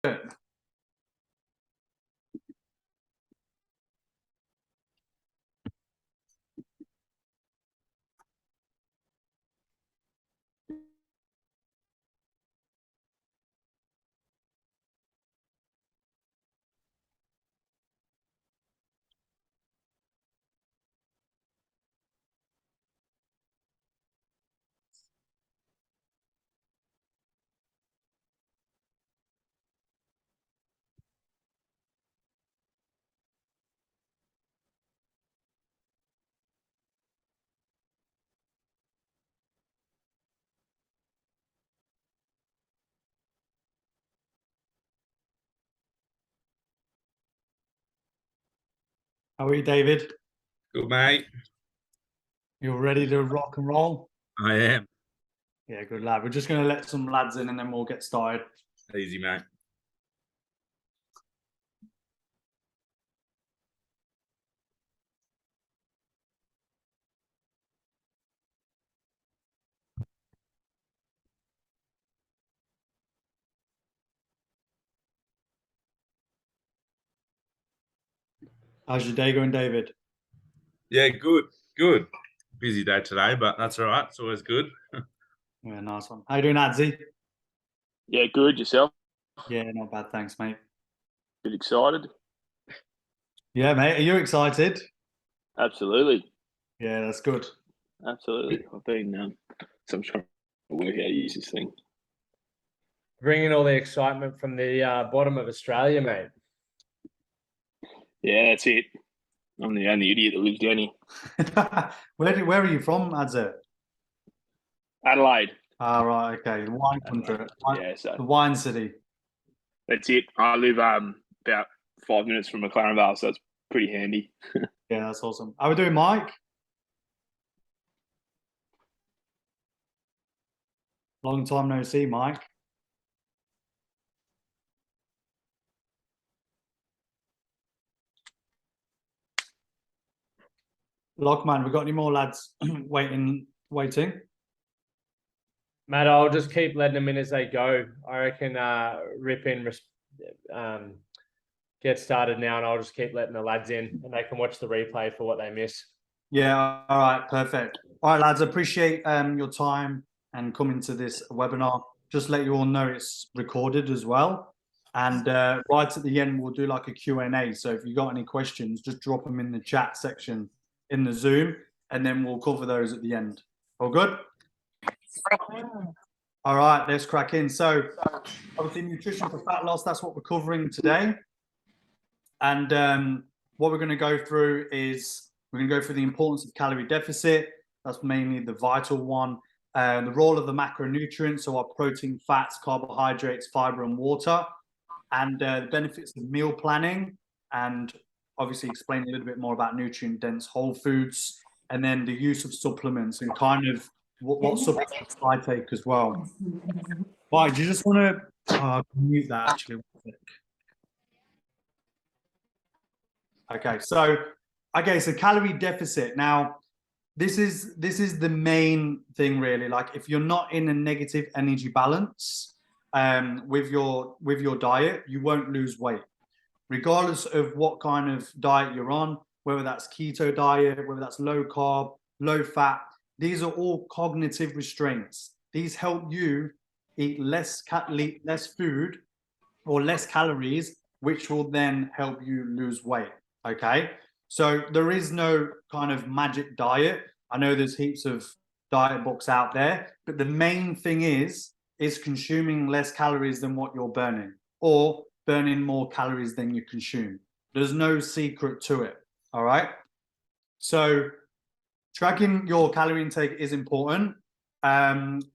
How are you, David? Good, mate. You ready to rock and roll? I am. Yeah, good lad. We're just going to let some lads in and then we'll get started. Easy, mate. How's your day going, David? Yeah, good. Good. Busy day today, but that's all right. It's always good. Yeah, nice one. How you doing, Adzi? Yeah, good. Yourself? Yeah, not bad, thanks, mate. Bit excited? Yeah, mate. Are you excited? Absolutely. Yeah, that's good. Absolutely. I've been, so I'm trying to work out how to use this thing. Bringing all the excitement from the bottom of Australia, mate. Yeah, that's it. I'm the only idiot that lives down here. Where are you from, Adzi? Adelaide. Ah, right, okay. The wine country. Yeah, so The wine city. that's it. I live about 5 minutes from McLaren Vale, so it's pretty handy. Yeah, that's awesome. How are we doing, Mike? Long time no see, Mike. Lockman, we got any more lads waiting? Matt, I'll just keep letting them in as they go. I reckon rip in, get started now, and I'll just keep letting the lads in and they can watch the replay for what they miss. Yeah, all right, perfect. All right, lads, appreciate your time and coming to this webinar. Just let you all know it's recorded as well. And right at the end, we'll do like a Q&A. So if you got any questions, just drop them in the chat section in the Zoom, and then we'll cover those at the end. All good? All right, let's crack in. So obviously nutrition for fat loss, that's what we're covering today. And what we're going to go through is we're going to go through the importance of calorie deficit. That's mainly the vital one. The role of the macronutrients, so our protein, fats, carbohydrates, fiber, and water. And the benefits of meal planning. And obviously explain a little bit more about nutrient-dense whole foods. And then the use of supplements and kind of what supplements I take as well. Right, do you just want to mute that actually? Okay, so calorie deficit. Now, this is the main thing really. Like if you're not in a negative energy balance with your diet, you won't lose weight, regardless of what kind of diet you're on, whether that's keto diet, whether that's low carb, low fat. These are all cognitive restraints. These help you eat less food or less calories, which will then help you lose weight. Okay, so there is no kind of magic diet. I know there's heaps of diet books out there, but the main thing is consuming less calories than what you're burning, or burning more calories than you consume. There's no secret to it. All right. So tracking your calorie intake is important.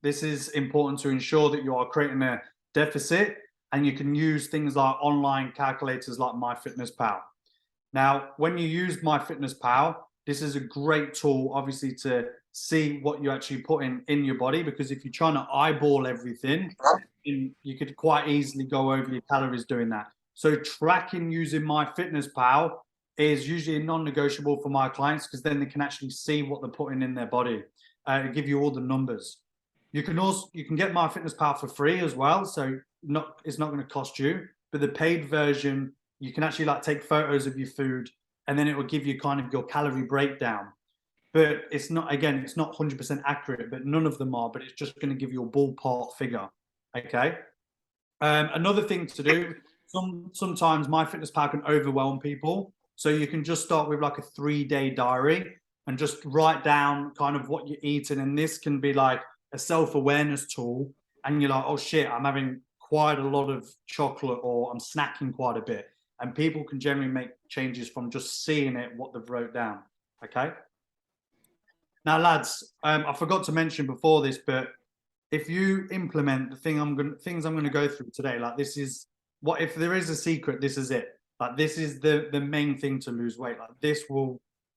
This is important to ensure that you are creating a deficit, and you can use things like online calculators like MyFitnessPal. Now, when you use MyFitnessPal, this is a great tool, obviously, to see what you actually put in your body, because if you're trying to eyeball everything, you could quite easily go over your calories doing that. So tracking using MyFitnessPal is usually non-negotiable for my clients, because then they can actually see what they're putting in their body and give you all the numbers. You can get MyFitnessPal for free as well, so it's not going to cost you. but the paid version, you can actually like take photos of your food, and then it will give you kind of your calorie breakdown. But it's not, again, it's not 100% accurate, but none of them are, but it's just going to give you a ballpark figure. Okay. Another thing to do, sometimes MyFitnessPal can overwhelm people. So you can just start with like a 3-day diary and just write down kind of what you're eating. And this can be like a self-awareness tool. And you're like, oh shit, I'm having quite a lot of chocolate, or I'm snacking quite a bit. And people can generally make changes from just seeing it, what they've wrote down. Okay. Now, lads, I forgot to mention before this, but if you implement the things I'm going to go through today, like this is what, if there is a secret, this is it. Like this is the main thing to lose weight. Like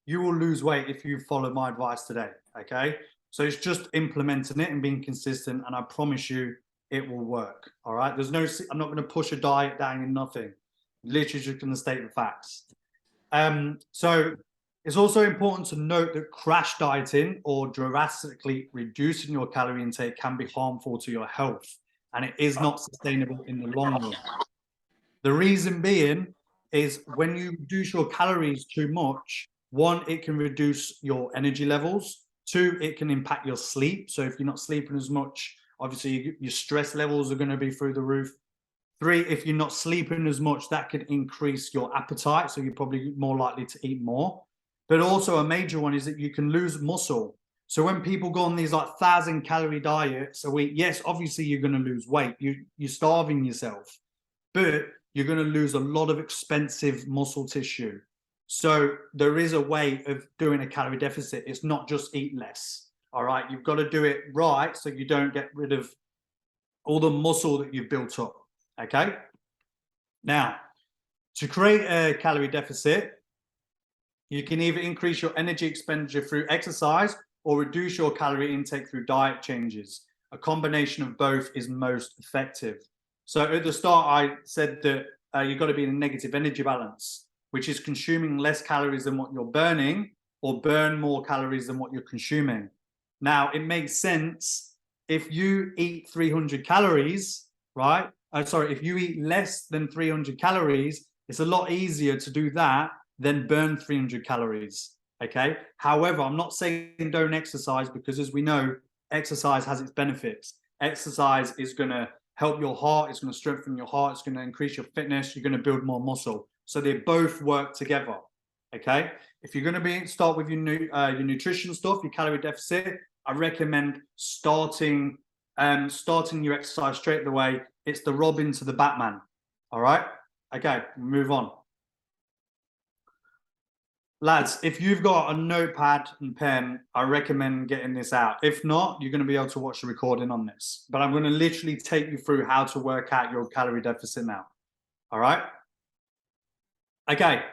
you will lose weight if you follow my advice today. Okay. So it's just implementing it and being consistent. And I promise you it will work. All right. I'm not going to push a diet down in nothing. Literally just going to state the facts. So it's also important to note that crash dieting or drastically reducing your calorie intake can be harmful to your health, and it is not sustainable in the long run. The reason being is when you reduce your calories too much, one, it can reduce your energy levels. Two, it can impact your sleep. So if you're not sleeping as much, obviously your stress levels are going to be through the roof. Three, if you're not sleeping as much, that could increase your appetite. So you're probably more likely to eat more. But also a major one is that you can lose muscle. So when people go on these like 1,000-calorie diets a week, yes, obviously you're going to lose weight. You're starving yourself, but you're going to lose a lot of expensive muscle tissue. So there is a way of doing a calorie deficit. It's not just eat less. All right. You've got to do it right so you don't get rid of all the muscle that you've built up. Okay. Now, to create a calorie deficit, you can either increase your energy expenditure through exercise or reduce your calorie intake through diet changes. A combination of both is most effective. So at the start, I said that you've got to be in a negative energy balance, which is consuming less calories than what you're burning, or burn more calories than what you're consuming. Now, it makes sense if you eat 300 calories, right? If you eat less than 300 calories, it's a lot easier to do that than burn 300 calories, okay? However, I'm not saying don't exercise, because as we know, exercise has its benefits. Exercise is going to help your heart, it's going to strengthen your heart, it's going to increase your fitness, you're going to build more muscle. So they both work together, okay? If you're going to start with your nutrition stuff, your calorie deficit, I recommend starting your exercise straight away. It's the Robin to the Batman, all right? Okay, move on. Lads, if you've got a notepad and pen, I recommend getting this out. If not, you're going to be able to watch the recording on this. But I'm going to literally take you through how to work out your calorie deficit now. All right? Okay.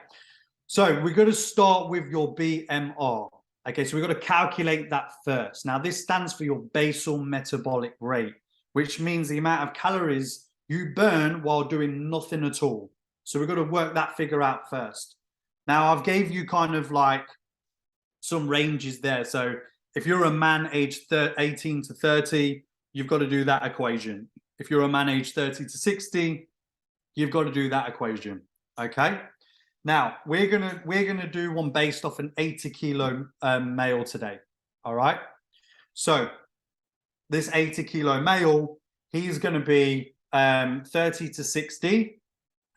So we're going to start with your BMR. Okay, so we've got to calculate that first. Now, this stands for your basal metabolic rate, which means the amount of calories you burn while doing nothing at all. So we've got to work that figure out first. Now, I've gave you kind of like some ranges there. So if you're a man aged 18 to 30, you've got to do that equation. If you're a man aged 30 to 60, you've got to do that equation. Okay. Now, we're gonna do one based off an 80-kilo male today. All right. So this 80-kilo male, he's going to be 30 to 60.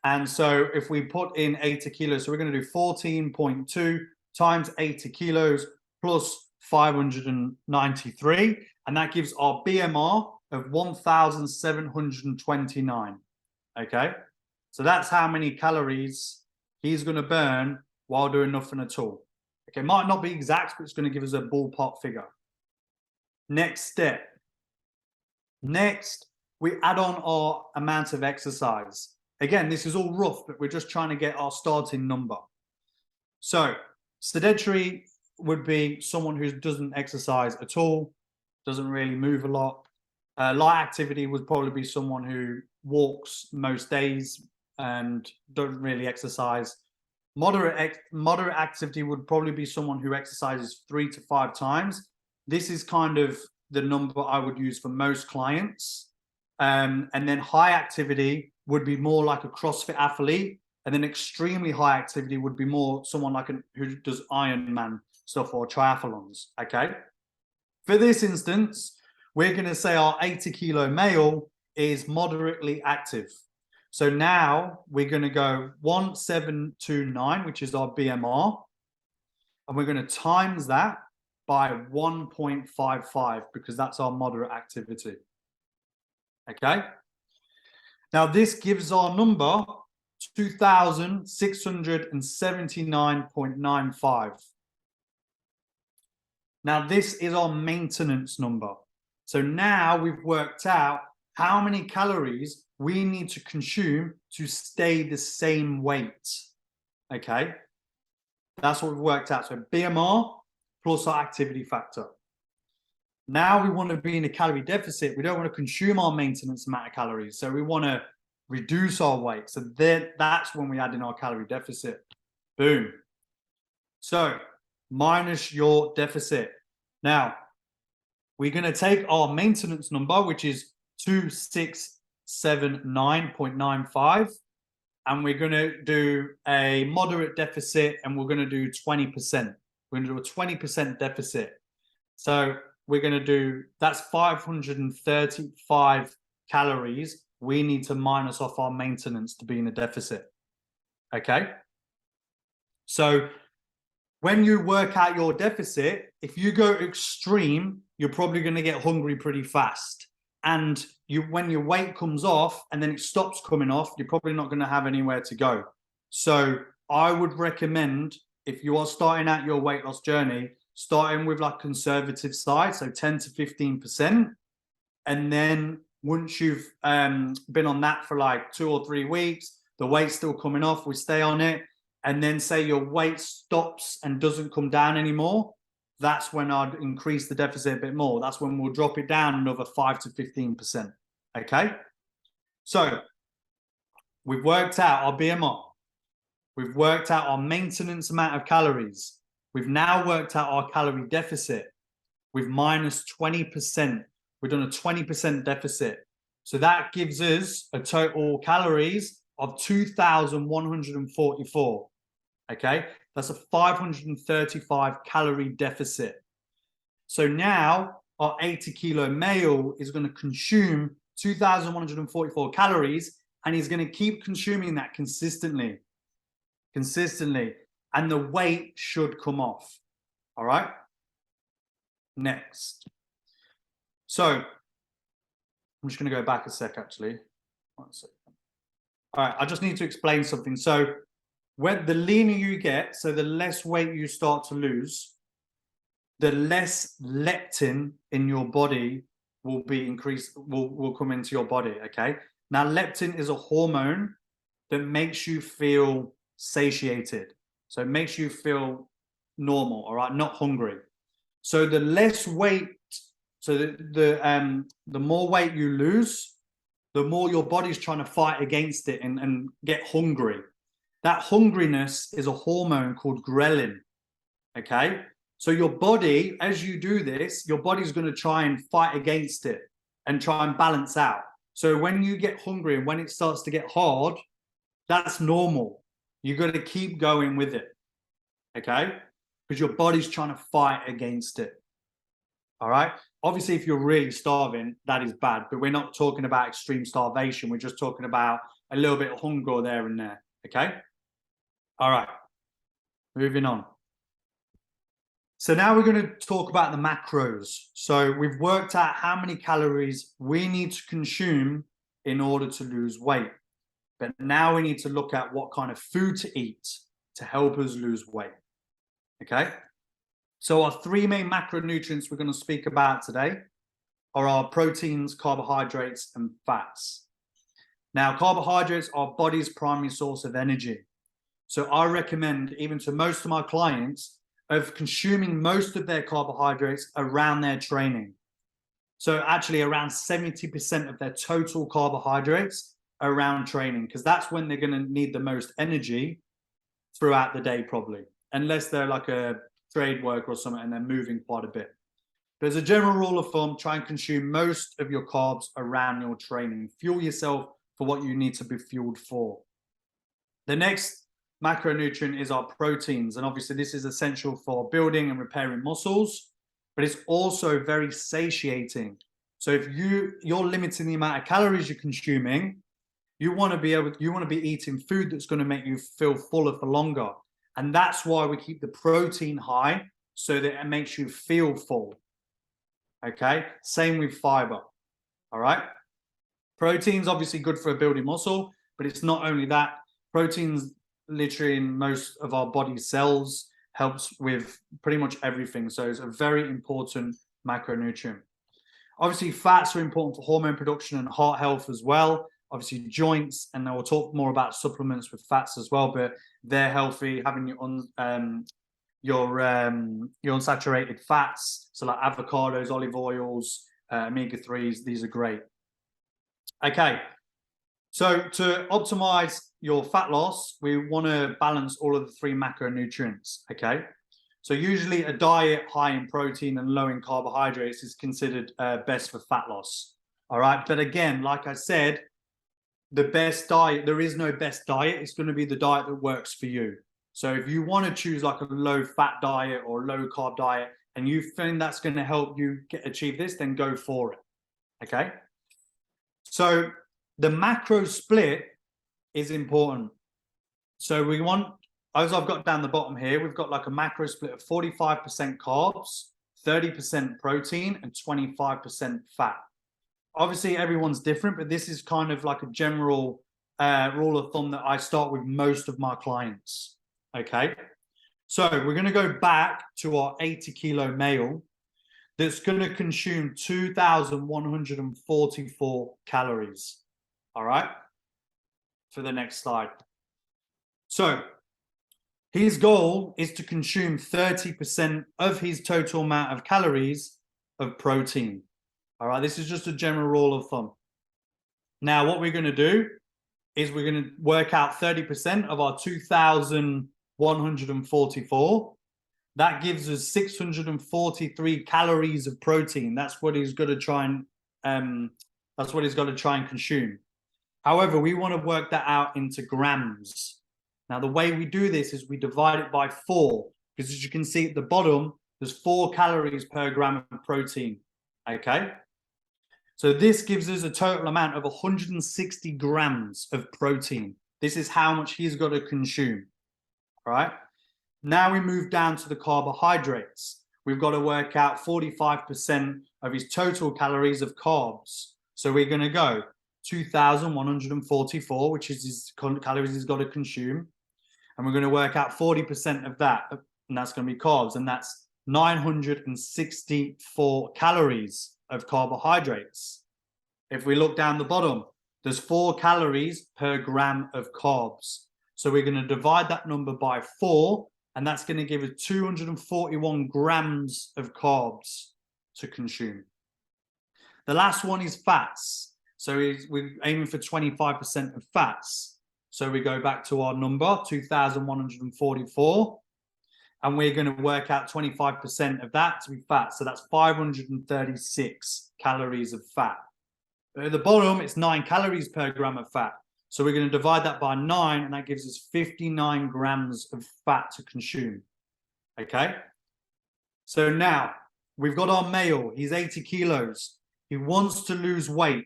And so if we put in 80 kilos, so we're going to do 14.2 times 80 kilos plus 593. And that gives our BMR of 1,729. Okay. So that's how many calories he's going to burn while doing nothing at all. Okay. Might not be exact, but it's going to give us a ballpark figure. Next step. Next, we add on our amount of exercise. Again, this is all rough, but we're just trying to get our starting number. So sedentary would be someone who doesn't exercise at all, doesn't really move a lot. Light activity would probably be someone who walks most days and doesn't really exercise. Moderate activity would probably be someone who exercises 3 to 5 times. This is kind of the number I would use for most clients. And then high activity would be more like a CrossFit athlete. And then extremely high activity would be more someone like who does Ironman stuff or triathlons, okay? For this instance, we're going to say our 80 kilo male is moderately active. So now we're going to go 1729, which is our BMR. And we're going to times that by 1.55 because that's our moderate activity. Okay. Now this gives our number 2,679.95. Now this is our maintenance number. So now we've worked out how many calories we need to consume to stay the same weight. Okay. That's what we've worked out. So BMR plus our activity factor. Now we want to be in a calorie deficit. We don't want to consume our maintenance amount of calories. So we want to reduce our weight. So that's when we add in our calorie deficit. Boom. So minus your deficit. Now we're going to take our maintenance number, which is 2679.95. And we're going to do a moderate deficit and we're going to do 20%. We're going to do a 20% deficit. So we're going to do, that's 535 calories we need to minus off our maintenance to be in a deficit. Okay. So when you work out your deficit, if you go extreme, you're probably going to get hungry pretty fast. And when your weight comes off and then it stops coming off, you're probably not going to have anywhere to go. So I would recommend, if you are starting out your weight loss journey, starting with like conservative side, so 10 to 15%. And then once you've been on that for like 2 or 3 weeks, the weight's still coming off, we stay on it. And then say your weight stops and doesn't come down anymore, that's when I'd increase the deficit a bit more. That's when we'll drop it down another 5 to 15%. Okay. So we've worked out our BMR. We've worked out our maintenance amount of calories. We've now worked out our calorie deficit. We've minus 20%. We've done a 20% deficit. So that gives us a total calories of 2,144. Okay. That's a 535 calorie deficit. So now our 80 kilo male is going to consume 2,144 calories and he's going to keep consuming that consistently. And the weight should come off. All right. Next. So I'm just going to go back a sec, actually. 1 second. All right. I just need to explain something. So when the leaner you get, so the less weight you start to lose, the less leptin in your body will be increased, will come into your body. Okay. Now, leptin is a hormone that makes you feel satiated. So it makes you feel normal, all right, not hungry. So the less weight, so the more weight you lose, the more your body's trying to fight against it and get hungry. That hungriness is a hormone called ghrelin. Okay. So your body, as you do this, your body's going to try and fight against it and try and balance out. So when you get hungry and when it starts to get hard, that's normal. You got to keep going with it. Okay. Because your body's trying to fight against it. All right. Obviously, if you're really starving, that is bad. But we're not talking about extreme starvation. We're just talking about a little bit of hunger there and there. Okay. All right. Moving on. So now we're going to talk about the macros. So we've worked out how many calories we need to consume in order to lose weight. But now we need to look at what kind of food to eat to help us lose weight. Okay. So our 3 main macronutrients we're going to speak about today are our proteins, carbohydrates, and fats. Now, carbohydrates are our body's primary source of energy. So I recommend, even to most of my clients, of consuming most of their carbohydrates around their training. So actually around 70% of their total carbohydrates around training, because that's when they're going to need the most energy throughout the day, probably, unless they're like a trade worker or something and they're moving quite a bit. But as a general rule of thumb, try and consume most of your carbs around your training. Fuel yourself for what you need to be fueled for. The next macronutrient is our proteins. And obviously this is essential for building and repairing muscles, but it's also very satiating. So if you're limiting the amount of calories you're consuming, you want to be eating food that's going to make you feel fuller for longer. And that's why we keep the protein high, so that it makes you feel full. Okay, same with fiber. All right, protein's obviously good for building muscle, but it's not only that. Protein's literally in most of our body cells, helps with pretty much everything. So it's a very important macronutrient. Obviously, fats are important for hormone production and heart health as well. Obviously, joints, and we'll talk more about supplements with fats as well, but they're healthy. Having your unsaturated fats, so like avocados, olive oils, omega-3s, these are great. Okay, so to optimize your fat loss, we want to balance all of the 3 macronutrients. Okay, so usually a diet high in protein and low in carbohydrates is considered best for fat loss. All right, but again, like I said, the best diet, there is no best diet. It's going to be the diet that works for you. So if you want to choose like a low fat diet or low carb diet, and you think that's going to help you achieve this, then go for it. Okay. So the macro split is important. So we want, as I've got down the bottom here, we've got like a macro split of 45% carbs, 30% protein, and 25% fat. Obviously, everyone's different, but this is kind of like a general rule of thumb that I start with most of my clients. Okay, so we're going to go back to our 80-kilo male that's going to consume 2,144 calories. All right, for the next slide. So his goal is to consume 30% of his total amount of calories of protein. All right, this is just a general rule of thumb. Now, what we're going to do is we're going to work out 30% of our 2,144. That gives us 643 calories of protein. That's what he's got to try and consume. However, we want to work that out into grams. Now, the way we do this is we divide it by 4, because as you can see at the bottom, there's 4 calories per gram of protein. Okay. So this gives us a total amount of 160 grams of protein. This is how much he's got to consume. All right. Now we move down to the carbohydrates. We've got to work out 45% of his total calories of carbs. So we're going to go 2,144, which is his calories he's got to consume. And we're going to work out 40% of that, and that's going to be carbs. And that's 964 calories of carbohydrates. If we look down the bottom, there's 4 calories per gram of carbs. So we're going to divide that number by 4, and that's going to give us 241 grams of carbs to consume. The last one is fats. So we're aiming for 25% of fats. So we go back to our number, 2,144. And we're going to work out 25% of that to be fat. So that's 536 calories of fat. But at the bottom, it's 9 calories per gram of fat. So we're going to divide that by 9, and that gives us 59 grams of fat to consume. Okay? So now, we've got our male. He's 80 kilos. He wants to lose weight.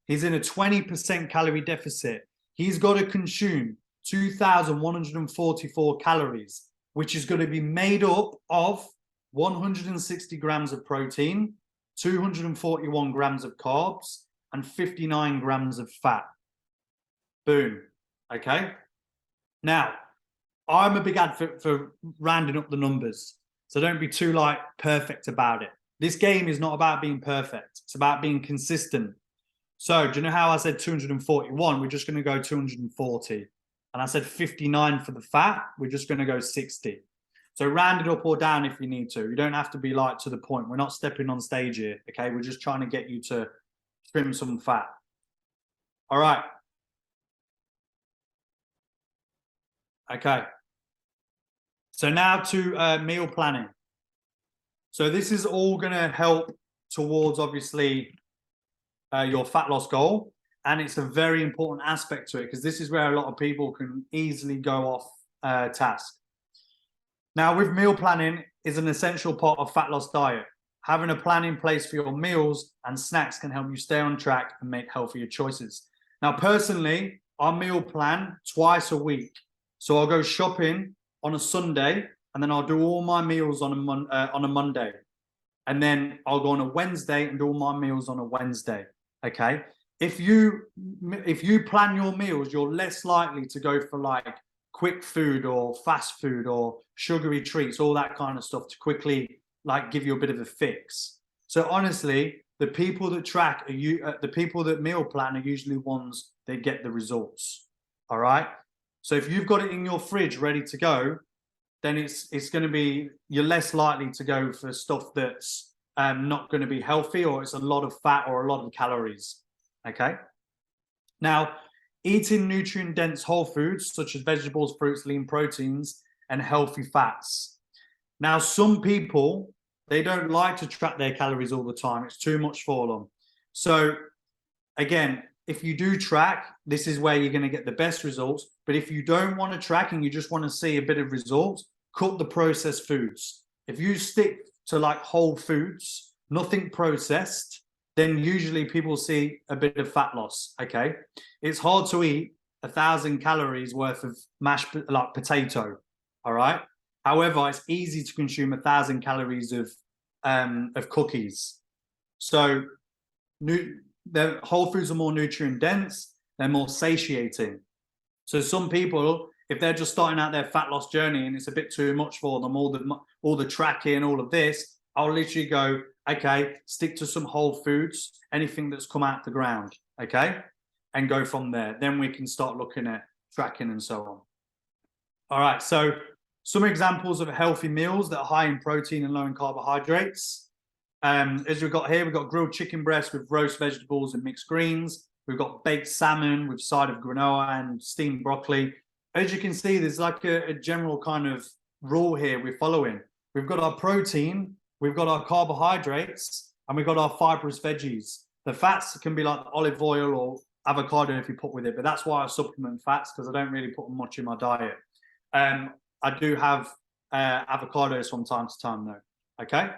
He's in a 20% calorie deficit. He's got to consume 2,144 calories, which is going to be made up of 160 grams of protein, 241 grams of carbs, and 59 grams of fat. Boom. Okay. Now, I'm a big advocate for rounding up the numbers. So don't be too perfect about it. This game is not about being perfect. It's about being consistent. So do you know how I said 241? We're just going to go 240. And I said 59 for the fat. We're just going to go 60. So round it up or down if you need to. You don't have to be to the point. We're not stepping on stage here. Okay. We're just trying to get you to trim some fat. All right. Okay. So now to meal planning. So this is all going to help towards obviously your fat loss goal. And it's a very important aspect to it because this is where a lot of people can easily go off task. Now, with meal planning is an essential part of fat loss diet. Having a plan in place for your meals and snacks can help you stay on track and make healthier choices. Now, personally, I meal plan twice a week. So I'll go shopping on a Sunday and then I'll do all my meals on a Monday. And then I'll go on a Wednesday and do all my meals on a Wednesday. Okay. If you plan your meals, you're less likely to go for like quick food or fast food or sugary treats, all that kind of stuff to quickly like give you a bit of a fix. So honestly, the people that track the people that meal plan are usually ones that get the results. All right. So if you've got it in your fridge ready to go, then it's going to be, you're less likely to go for stuff that's not going to be healthy, or it's a lot of fat or a lot of calories. Okay. Now, eating nutrient-dense whole foods such as vegetables, fruits, lean proteins, and healthy fats. Now, some people, they don't like to track their calories all the time. It's too much for them. So, again, if you do track, this is where you're going to get the best results. But if you don't want to track and you just want to see a bit of results, cut the processed foods. If you stick to like whole foods, nothing processed, then usually people see a bit of fat loss. Okay. It's hard to eat 1,000 calories worth of mashed like potato. All right. However, it's easy to consume 1,000 calories of cookies. So the whole foods are more nutrient dense. They're more satiating. So some people, if they're just starting out their fat loss journey and it's a bit too much for them, all the tracking, all of this, I'll literally go, okay, stick to some whole foods, anything that's come out the ground, okay, and go from there. Then we can start looking at tracking and so on. All right, so some examples of healthy meals that are high in protein and low in carbohydrates. As we've got here, we've got grilled chicken breast with roast vegetables and mixed greens. We've got baked salmon with side of granola and steamed broccoli. As you can see, there's like a general kind of rule here we're following. We've got our protein, we've got our carbohydrates, and we've got our fibrous veggies. The fats can be like olive oil or avocado if you put with it, but that's why I supplement fats, because I don't really put much in my diet. I do have avocados from time to time though, okay?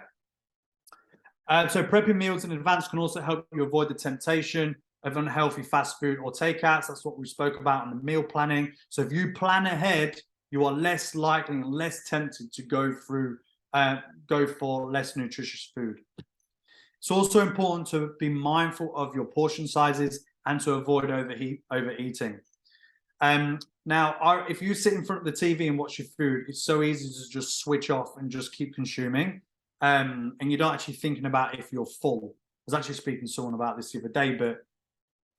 So prepping meals in advance can also help you avoid the temptation of unhealthy fast food or takeouts. That's what we spoke about in the meal planning. So if you plan ahead, you are less likely and less tempted to go for less nutritious food. It's also important to be mindful of your portion sizes and to avoid overeating. Now, if you sit in front of the TV and watch your food, it's so easy to just switch off and just keep consuming. And you're not actually thinking about if you're full. I was actually speaking to someone about this the other day, but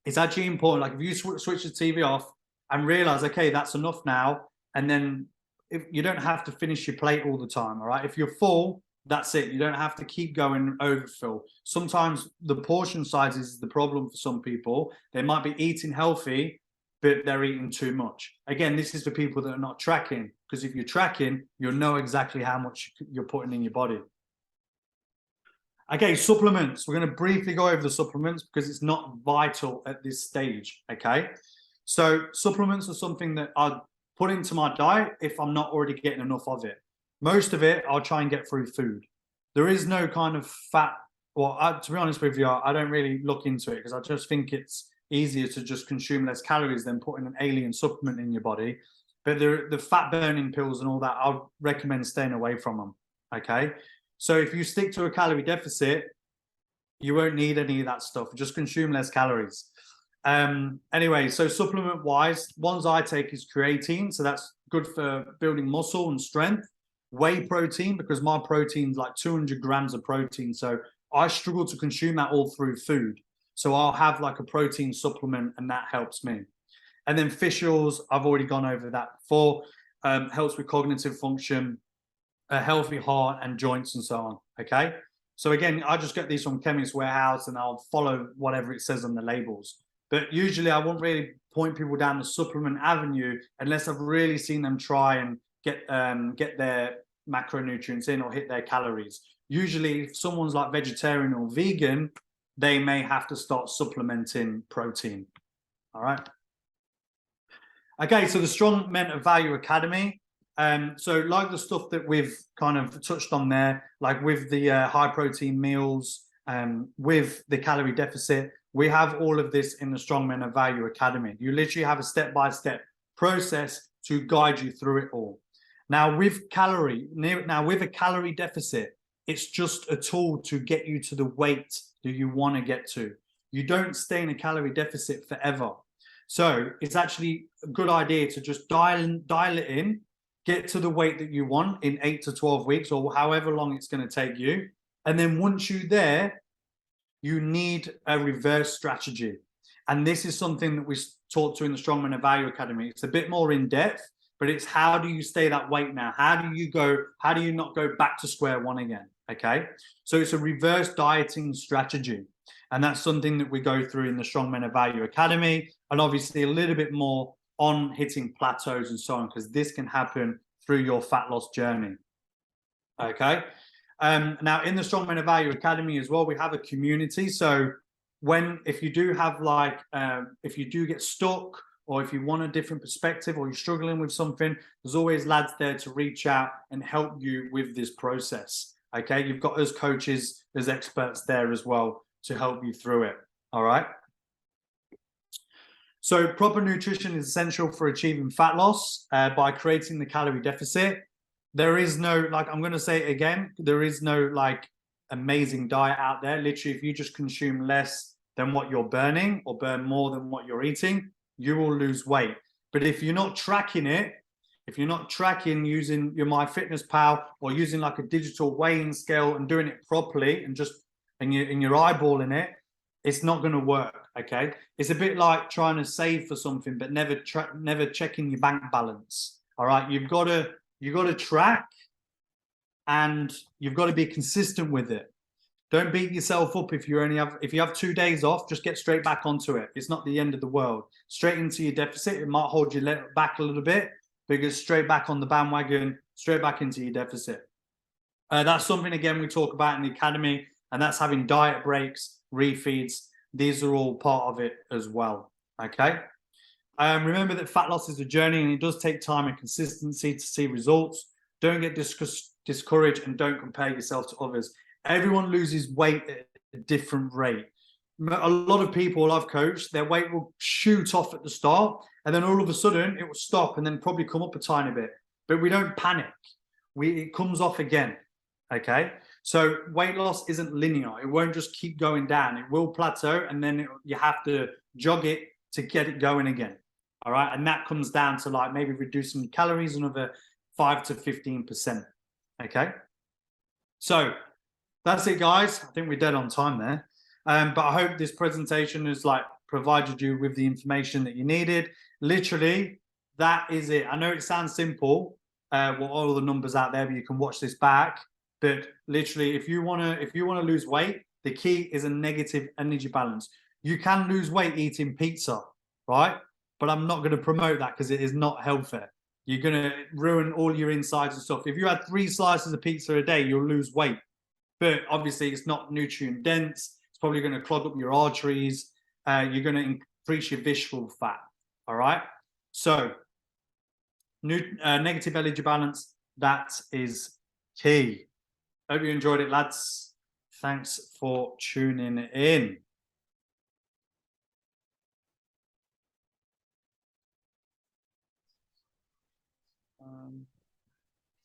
it's actually important. Like if you switch the TV off and realize, okay, that's enough now. And then if you don't have to finish your plate all the time. All right. If you're full, that's it. You don't have to keep going overfill. Sometimes the portion size is the problem for some people. They might be eating healthy, but they're eating too much. Again, this is for people that are not tracking, because if you're tracking, you'll know exactly how much you're putting in your body. Okay, supplements. We're going to briefly go over the supplements because it's not vital at this stage, okay? So supplements are something that I put into my diet if I'm not already getting enough of it. Most of it, I'll try and get through food. There is no kind of fat, well, to be honest with you, I don't really look into it because I just think it's easier to just consume less calories than putting an alien supplement in your body. But the fat burning pills and all that, I recommend staying away from them, okay? So if you stick to a calorie deficit, you won't need any of that stuff. Just consume less calories. Anyway, so supplement wise, ones I take is creatine. So that's good for building muscle and strength. Whey protein, because my protein's like 200 grams of protein. So I struggle to consume that all through food. So I'll have like a protein supplement and that helps me. And then fish oils, I've already gone over that before. Helps with cognitive function, a healthy heart and joints and so on, okay? So again, I just get these from Chemist Warehouse and I'll follow whatever it says on the labels. But usually I won't really point people down the supplement avenue unless I've really seen them try and get their macronutrients in or hit their calories. Usually, if someone's like vegetarian or vegan, they may have to start supplementing protein. All right. Okay, so the Strong Men of Value Academy. So like the stuff that we've kind of touched on there, like with the high protein meals, with the calorie deficit, we have all of this in the Strong Men of Value Academy. You literally have a step-by-step process to guide you through it all. Now with a calorie deficit, it's just a tool to get you to the weight that you want to get to. You don't stay in a calorie deficit forever. So it's actually a good idea to just dial it in, get to the weight that you want in 8 to 12 weeks or however long it's going to take you. And then once you're there, you need a reverse strategy. And this is something that we taught to in the Strongman of Value Academy. It's a bit more in depth, but it's how do you stay that weight now? How do you not go back to square one again? Okay. So it's a reverse dieting strategy. And that's something that we go through in the Strongman of Value Academy, and obviously a little bit more on hitting plateaus and so on, because this can happen through your fat loss journey. Okay. Now in the Strongman of Value Academy as well, we have a community. So if you do have if you do get stuck, or if you want a different perspective, or you're struggling with something, there's always lads there to reach out and help you with this process. Okay. You've got us coaches, there's experts there as well to help you through it. All right. So proper nutrition is essential for achieving fat loss by creating the calorie deficit. There is no, I'm going to say it again, there is no amazing diet out there. Literally, if you just consume less than what you're burning or burn more than what you're eating, you will lose weight. But if you're not tracking it, if you're not tracking using your MyFitnessPal or using a digital weighing scale and doing it properly and you're eyeballing it, it's not going to work. Okay, it's a bit like trying to save for something but never checking your bank balance. All right, you've got to track, and you've got to be consistent with it. Don't beat yourself up if you have 2 days off. Just get straight back onto it. It's not the end of the world. Straight into your deficit. It might hold you back a little bit, because straight back on the bandwagon, straight back into your deficit. That's something again we talk about in the academy. And that's having diet breaks, refeeds. These are all part of it as well. Okay. Remember that fat loss is a journey, and it does take time and consistency to see results. Don't get discouraged, and don't compare yourself to others. Everyone loses weight at a different rate. A lot of people I've coached, their weight will shoot off at the start, and then all of a sudden it will stop and then probably come up a tiny bit. But we don't panic. It comes off again. Okay. So weight loss isn't linear. It won't just keep going down. It will plateau, and then you have to jog it to get it going again. All right. And that comes down to maybe reducing calories another 5 to 15%. Okay. So that's it, guys. I think we're dead on time there. But I hope this presentation has provided you with the information that you needed. Literally, that is it. I know it sounds simple, all of the numbers out there, but you can watch this back. But literally, if you want to lose weight, the key is a negative energy balance. You can lose weight eating pizza, right? But I'm not going to promote that, because it is not healthy. You're going to ruin all your insides and stuff. If you had 3 slices of pizza a day, you'll lose weight. But obviously, it's not nutrient dense. It's probably going to clog up your arteries. You're going to increase your visceral fat. All right. So negative energy balance, that is key. Hope you enjoyed it, lads. Thanks for tuning in.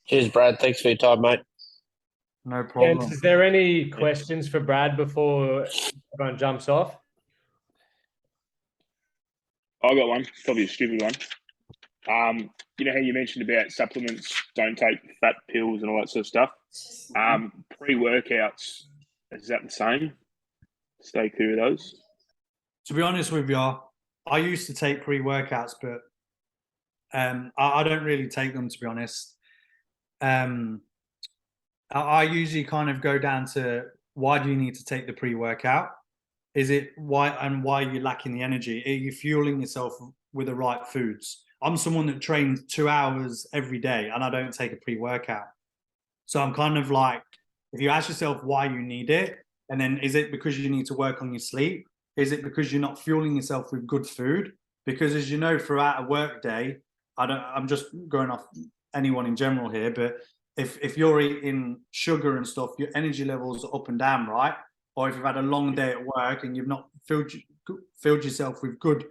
Cheers, Brad. Thanks for your time, mate. No problem. Gents, is there any questions for Brad before everyone jumps off? I got one, probably a stupid one. You know how you mentioned about supplements, don't take fat pills and all that sort of stuff. Pre-workouts, is that the same? Stay clear of those. To be honest with you, I used to take pre-workouts, but I don't really take them, to be honest. I usually kind of go down to, why do you need to take the pre-workout? Is it why you're lacking the energy? Are you fueling yourself with the right foods? I'm someone that trains 2 hours every day, and I don't take a pre-workout. So I'm kind of if you ask yourself why you need it, and then is it because you need to work on your sleep? Is it because you're not fueling yourself with good food? Because as you know, throughout a work day, I'm just going off anyone in general here, but if you're eating sugar and stuff, your energy levels are up and down, right? Or if you've had a long day at work and you've not filled yourself with good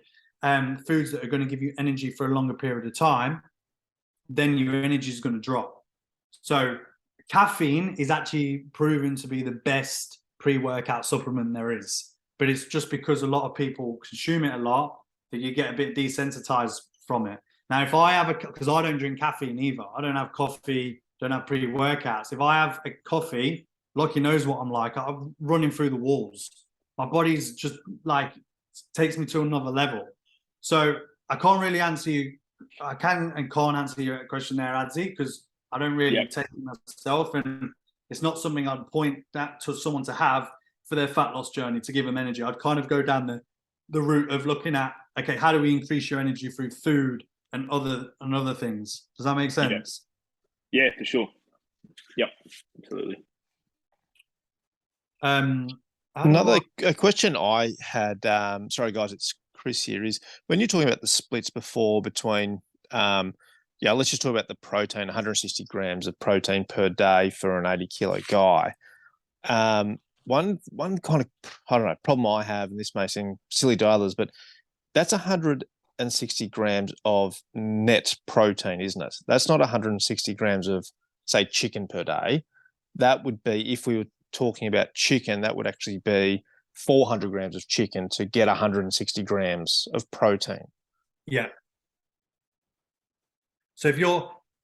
foods that are going to give you energy for a longer period of time, then your energy is going to drop. So caffeine is actually proven to be the best pre-workout supplement there is, but it's just because a lot of people consume it a lot that you get a bit desensitized from it. Now, if I have because I don't drink caffeine either, I don't have coffee, don't have pre-workouts. If I have a coffee, Lockie knows what I'm like. I'm running through the walls. My body's just like takes me to another level. So I can't really answer you. I can and can't answer your question there, Adzi, because I don't really take it myself, and it's not something I'd point that to someone to have for their fat loss journey to give them energy. I'd kind of go down the route of looking at, okay, how do we increase your energy through food and other things? Does that make sense? Yeah, for sure. Yep, absolutely. Another question I had, sorry guys, it's Chris here, is when you're talking about the splits before between, let's just talk about the protein, 160 grams of protein per day for an 80 kilo guy. One kind of, I don't know, problem I have, and this may seem silly to others, but that's 160 grams of net protein, isn't it? That's not 160 grams of, say, chicken per day. That would be, if we were talking about chicken, that would actually be 400 grams of chicken to get 160 grams of protein. Yeah. So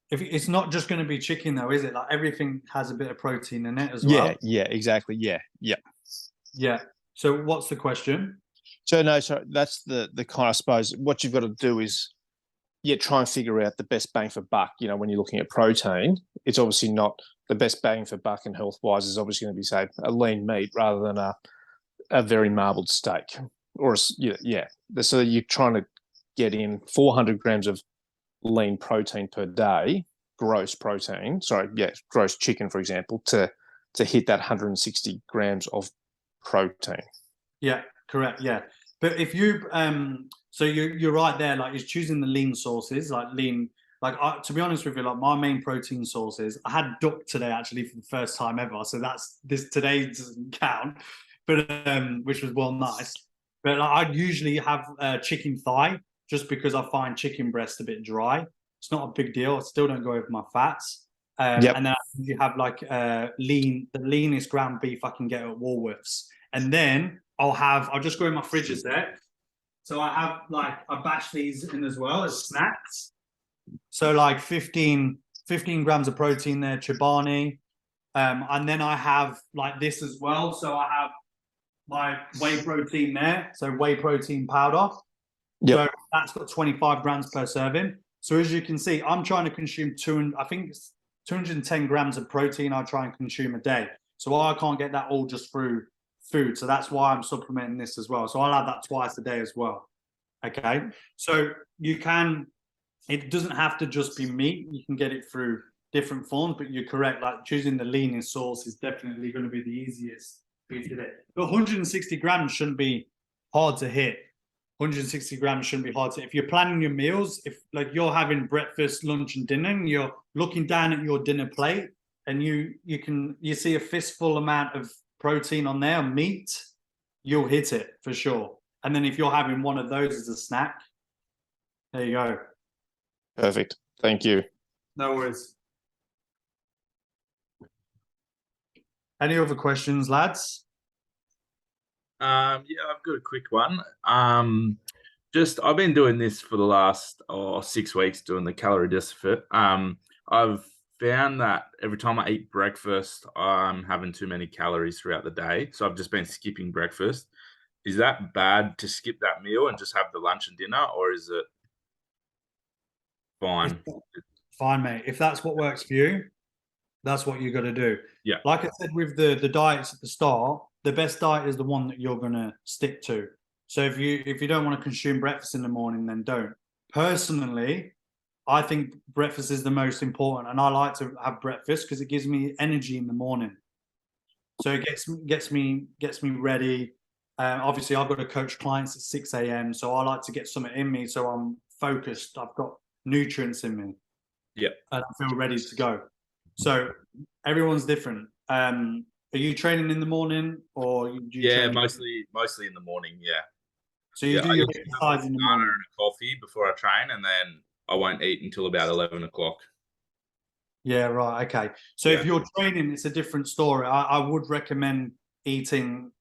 if it's not just going to be chicken though, is it? Like everything has a bit of protein in it as well. Yeah, exactly. Yeah. So what's the question? So that's the kind, I suppose, what you've got to do is, try and figure out the best bang for buck. You know, when you're looking at protein, it's obviously not the best bang for buck, and health-wise is obviously going to be, say, a lean meat rather than a very marbled steak. Or, so you're trying to get in 400 grams of lean protein per day, gross chicken, for example, to hit that 160 grams of protein. Yeah, correct. Yeah. But if you, so you're right there, like, it's choosing the lean sources, like lean, like, to be honest with you, like my main protein sources, I had duck today actually for the first time ever. So today doesn't count, but, which was well nice. But like, I'd usually have chicken thigh just because I find chicken breast a bit dry. It's not a big deal. I still don't go over my fats. And then you have like the leanest ground beef I can get at Woolworths. And then I'll just go in my fridge a sec. So I bash these in as well as snacks. So like 15 grams of protein there, Chobani. And then I have like this as well. So I have my whey protein there. So whey protein powder. Yep. So that's got 25 grams per serving. So as you can see, I'm trying to consume 210 grams of protein I try and consume a day. So I can't get that all just through food. So that's why I'm supplementing this as well. So I'll have that twice a day as well. Okay. So it doesn't have to just be meat. You can get it through different forms, but you're correct. Like choosing the leanest source is definitely going to be the easiest for you to do. But 160 grams shouldn't be hard to hit. 160 grams shouldn't be hard to hit. If you're planning your meals, if like you're having breakfast, lunch, and dinner, and you're looking down at your dinner plate, and you see a fistful amount of protein on there, meat, you'll hit it for sure. And then if you're having one of those as a snack, there you go. Perfect. Thank you. No worries. Any other questions, lads? I've got a quick one. I've been doing this for the last 6 weeks, doing the calorie deficit. I've found that every time I eat breakfast, I'm having too many calories throughout the day. So I've just been skipping breakfast. Is that bad to skip that meal and just have the lunch and dinner, or is it fine? Fine, mate. If that's what works for you, that's what you got to do. Yeah. Like I said with the diets at the start, the best diet is the one that you're going to stick to. So if you don't want to consume breakfast in the morning, then don't. Personally, I think breakfast is the most important, and I like to have breakfast because it gives me energy in the morning. So it gets me ready. Obviously, I've got to coach clients at 6 a.m. So I like to get something in me so I'm focused. I've got nutrients in me. Yeah. And I feel ready to go. So everyone's different. Are you training in the morning or do you Yeah, train? mostly in the morning. Yeah. So you do I your usually have exercise in the banana morning. and a coffee before I train, and then I won't eat until about 11 o'clock. Yeah, right. Okay. So if you're training, it's a different story. I would recommend eating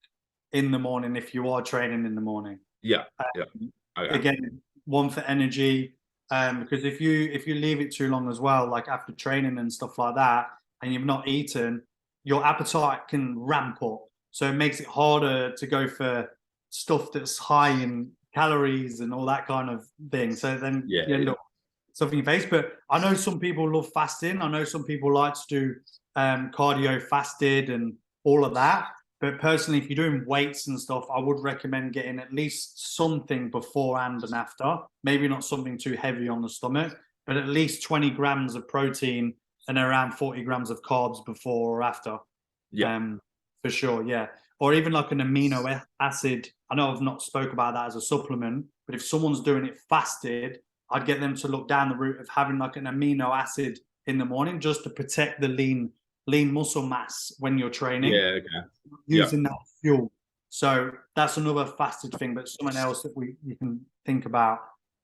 in the morning if you are training in the morning. Yeah. Okay. Again, one for energy. Because if you leave it too long as well, like after training and stuff like that, and you've not eaten, your appetite can ramp up. So it makes it harder to go for stuff that's high in calories and all that kind of thing. So then you end up stuffing your face. But I know some people love fasting. I know some people like to do cardio fasted and all of that. But personally, if you're doing weights and stuff, I would recommend getting at least something beforehand and after. Maybe not something too heavy on the stomach, but at least 20 grams of protein and around 40 grams of carbs before or after. Yeah. For sure, yeah. Or even like an amino acid. I know I've not spoke about that as a supplement, but if someone's doing it fasted, I'd get them to look down the route of having like an amino acid in the morning just to protect the lean muscle mass when you're training. Yeah. Okay. Using that fuel. So that's another fasted thing, but something else that you can think about.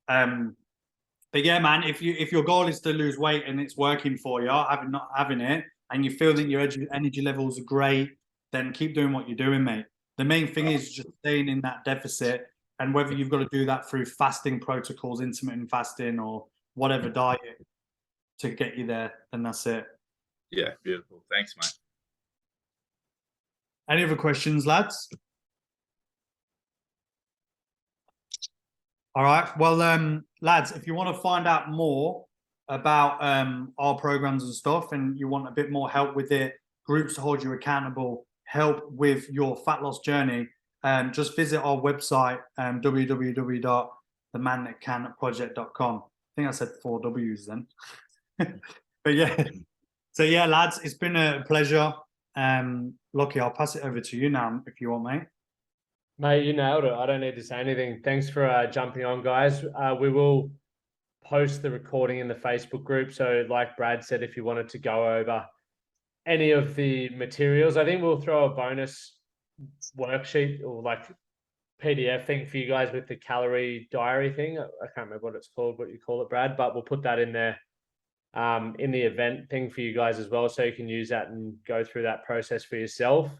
But yeah, man, if your goal is to lose weight and it's working for you, not having it, and you feel that your energy levels are great, then keep doing what you're doing, mate. The main thing is just staying in that deficit, and whether you've got to do that through fasting protocols, intermittent fasting, or whatever diet to get you there, then that's it. Yeah, beautiful. Thanks, mate. Any other questions, lads? All right. Well, lads, if you want to find out more about our programs and stuff, and you want a bit more help with it, groups to hold you accountable, help with your fat loss journey, just visit our website, www.themanthatcanproject.com. I think I said 4 W's then. But yeah. So yeah, lads, it's been a pleasure. Lockie, I'll pass it over to you now if you want, mate. Mate, you nailed it. I don't need to say anything. Thanks for jumping on, guys. We will post the recording in the Facebook group. So like Brad said, if you wanted to go over any of the materials, I think we'll throw a bonus worksheet or like PDF thing for you guys with the calorie diary thing. I can't remember what it's called, what you call it, Brad, but we'll put that in there in the event thing for you guys as well. So you can use that and go through that process for yourself.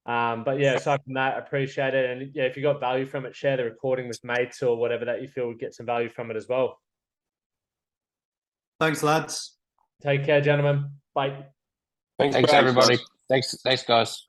But yeah, aside from that, appreciate it. And yeah, if you got value from it, share the recording with mates or whatever that you feel would get some value from it as well. Thanks, lads. Take care, gentlemen. Bye. Thanks everybody. Thanks, guys.